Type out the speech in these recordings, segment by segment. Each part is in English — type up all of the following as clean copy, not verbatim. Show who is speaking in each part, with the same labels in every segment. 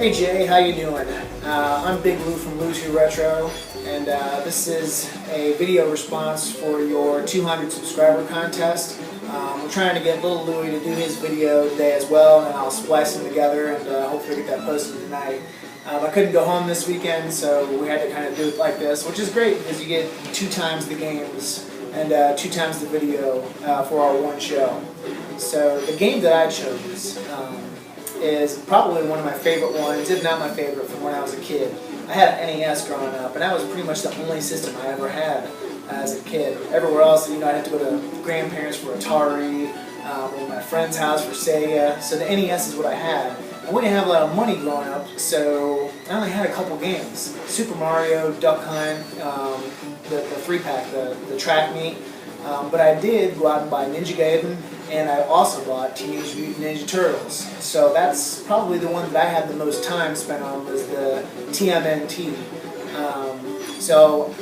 Speaker 1: Hey Jay, how you doing? I'm Big Lou from Lou2 Retro, and this is a video response for your 200 subscriber contest. We're trying to get little Louie to do his video today as well, and I'll splice them together and hopefully get that posted tonight. I couldn't go home this weekend, so we had to kind of do it like this, which is great because you get 2 times the games and 2 times the video for our one show. So the game that I chose is probably one of my favorite ones, if not my favorite, from when I was a kid. I had an NES growing up, and that was pretty much the only system I ever had as a kid. Everywhere else, I'd have to go to grandparents for Atari, or my friend's house for Sega. So the NES is what I had. And we didn't have a lot of money growing up, so I only had a couple games. Super Mario, Duck Hunt, the 3-pack, the track meet. But I did go out and buy Ninja Gaiden, and I also bought Teenage Mutant Ninja Turtles. So that's probably the one that I had the most time spent on, was the TMNT. So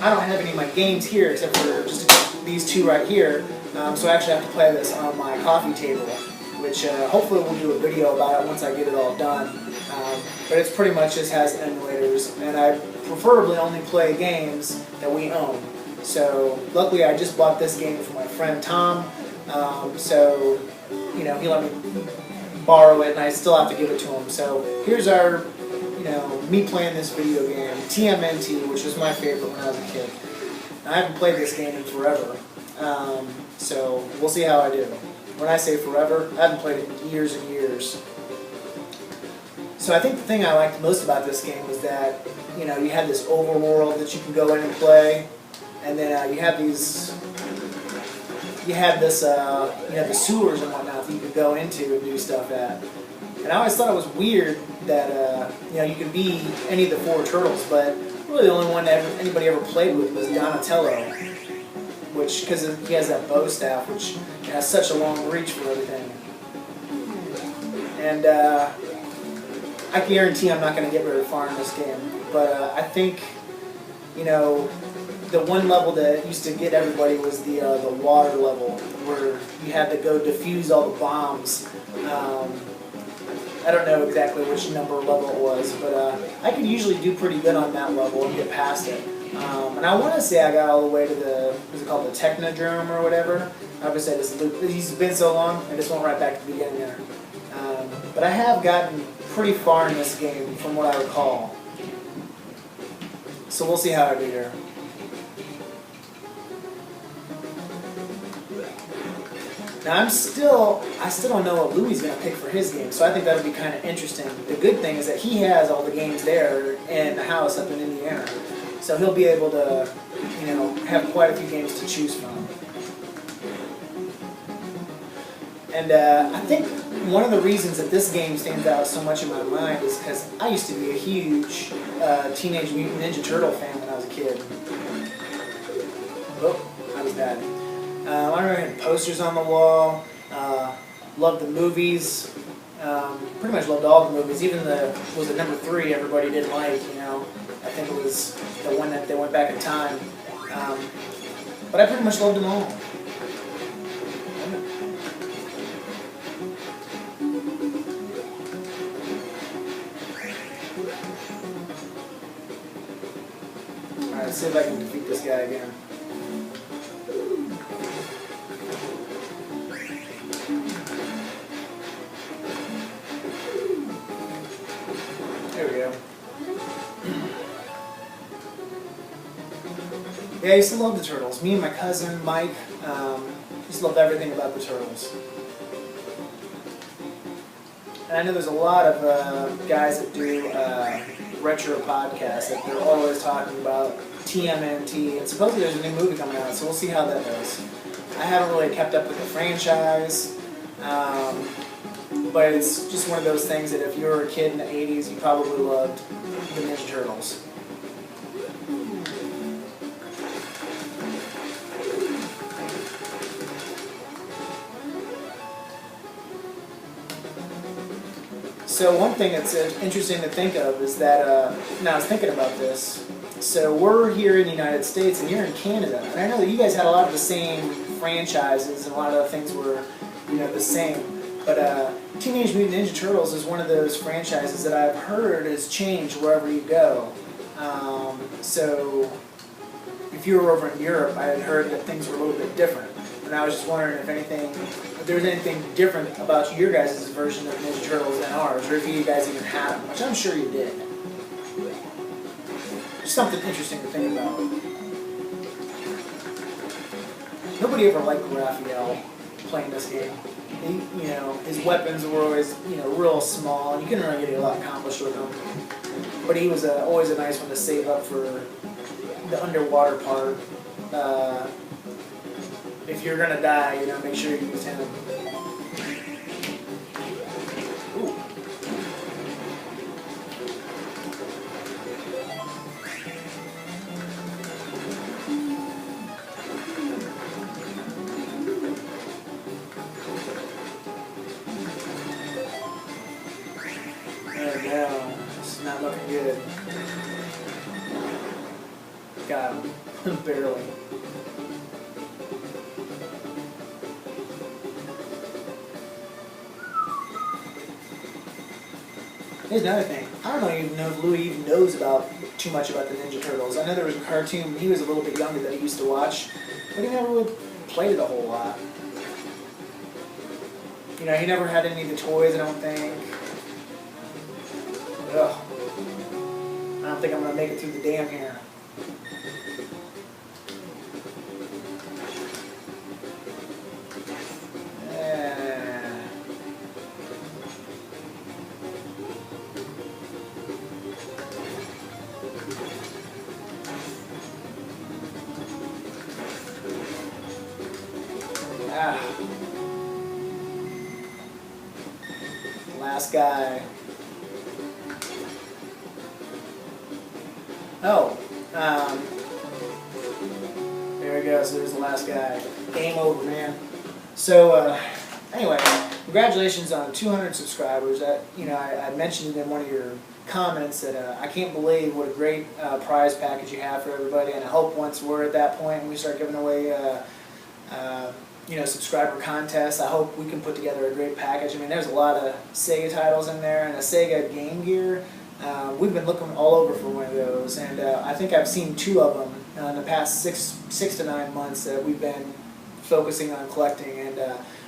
Speaker 1: I don't have any of my games here except for just these 2 right here. So I actually have to play this on my coffee table, which hopefully we'll do a video about it once I get it all done. But it's pretty much just has emulators, and I preferably only play games that we own. So luckily I just bought this game from my friend Tom, so he let me borrow it and I still have to give it to him. So here's our, me playing this video game, TMNT, which was my favorite when I was a kid. I haven't played this game in forever, so we'll see how I do. When I say forever, I haven't played it in years and years. So I think the thing I liked most about this game was that, you had this overworld that you can go in and play. And then you have these, the sewers and whatnot that you could go into and do stuff at. And I always thought it was weird that, you could be any of the 4 turtles, but really the only one that anybody ever played with was Donatello, because he has that bow staff, which has such a long reach for everything. And I guarantee I'm not going to get very far in this game, but I think, the one level that used to get everybody was the water level, where you had to go defuse all the bombs. I don't know exactly which number level it was, but I could usually do pretty good on that level and get past it. And I want to say I got all the way to the, what's it called, the Technodrome or whatever. Obviously, he's been so long, I just went right back to the beginning there. But I have gotten pretty far in this game from what I recall. So we'll see how I do here. Now I still don't know what Louie's going to pick for his game, so I think that'll be kind of interesting. The good thing is that he has all the games there in the house up in Indiana, so he'll be able to, have quite a few games to choose from. And I think one of the reasons that this game stands out so much in my mind is because I used to be a huge Teenage Mutant Ninja Turtle fan when I was a kid. Oh, that was bad. I remember I had posters on the wall, loved the movies, pretty much loved all the movies, even was it number 3 everybody didn't like, I think it was the one that they went back in time, but I pretty much loved them all. Alright, let's see if I can defeat this guy again. There we go. Yeah, I used to love the Turtles. Me and my cousin, Mike, just loved everything about the Turtles. And I know there's a lot of guys that do retro podcasts that they're always talking about TMNT, and supposedly there's a new movie coming out, so we'll see how that goes. I haven't really kept up with the franchise, but it's just one of those things that if you were a kid in the 80s, you probably loved the Ninja Turtles. So one thing that's interesting to think of is that, now I was thinking about this, so we're here in the United States and you're in Canada, and I know that you guys had a lot of the same franchises and a lot of the things were, the same, but Teenage Mutant Ninja Turtles is one of those franchises that I've heard has changed wherever you go. So if you were over in Europe, I had heard that things were a little bit different. And I was just wondering if there was anything different about your guys' version of Ninja Turtles than ours, or if you guys even had them, which I'm sure you did. Just something interesting to think about. Nobody ever liked Raphael playing this game. His weapons were always, real small, and you couldn't really get a lot accomplished with them. But he was always a nice one to save up for the underwater part. If you're gonna die, make sure you use him. Ooh. There we go. This is not looking good. Got him. Barely. Here's another thing. I don't even know if Louis even knows too much about the Ninja Turtles. I know there was a cartoon when he was a little bit younger that he used to watch, but he never really played it a whole lot. He never had any of the toys, I don't think. Ugh. I don't think I'm going to make it through the dam here. Last guy. Oh, there we go. So there's the last guy. Game over, man. So anyway, congratulations on 200 subscribers. I mentioned in one of your comments that I can't believe what a great prize package you have for everybody, and I hope once we're at that point and we start giving away subscriber contests, I hope we can put together a great package. I mean, there's a lot of Sega titles in there and a Sega Game Gear. We've been looking all over for one of those, and I think I've seen 2 of them in the past six to 9 months that we've been focusing on collecting, and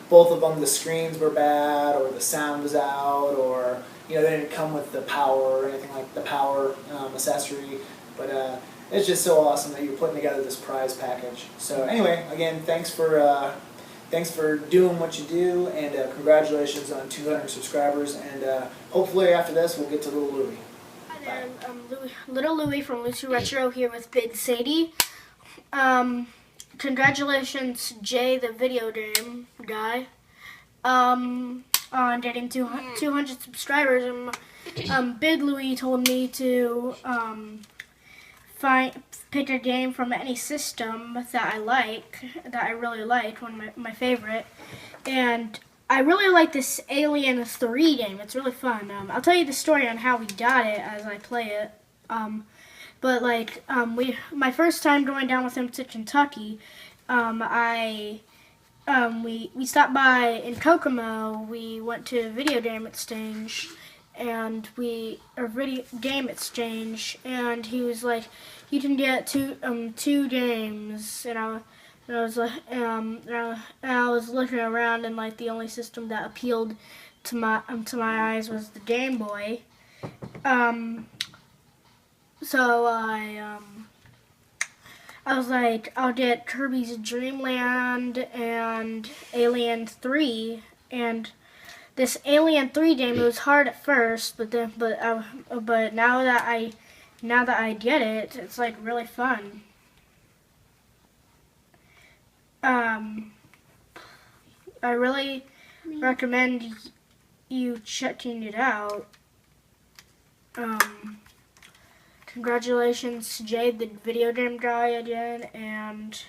Speaker 1: both of them, the screens were bad, or the sound was out, or they didn't come with the power or anything like the power accessory, but it's just so awesome that you're putting together this prize package. So anyway, again, thanks for doing what you do, and congratulations on 200 subscribers, and hopefully after this we'll get to Little Louie.
Speaker 2: Hi there, Little Louie from Lucy Retro here with Big Sadie. Congratulations, Jay, the video game guy, on getting 200 subscribers. Big Louie told me to pick a game from any system that I really like, one of my favorite, and I really like this Alien 3 game. It's really fun. I'll tell you the story on how we got it as I play it. But my first time going down with him to Kentucky, we stopped by in Kokomo. We went to a video game exchange, and he was like, "You can get two games," and I was looking around, and the only system that appealed to my eyes was the Game Boy. So I was like, I'll get Kirby's Dream Land and Alien 3, and this Alien 3 game, it was hard at first, but now that I get it, it's really fun. I really recommend you checking it out. Congratulations, Jay, the video game guy again, and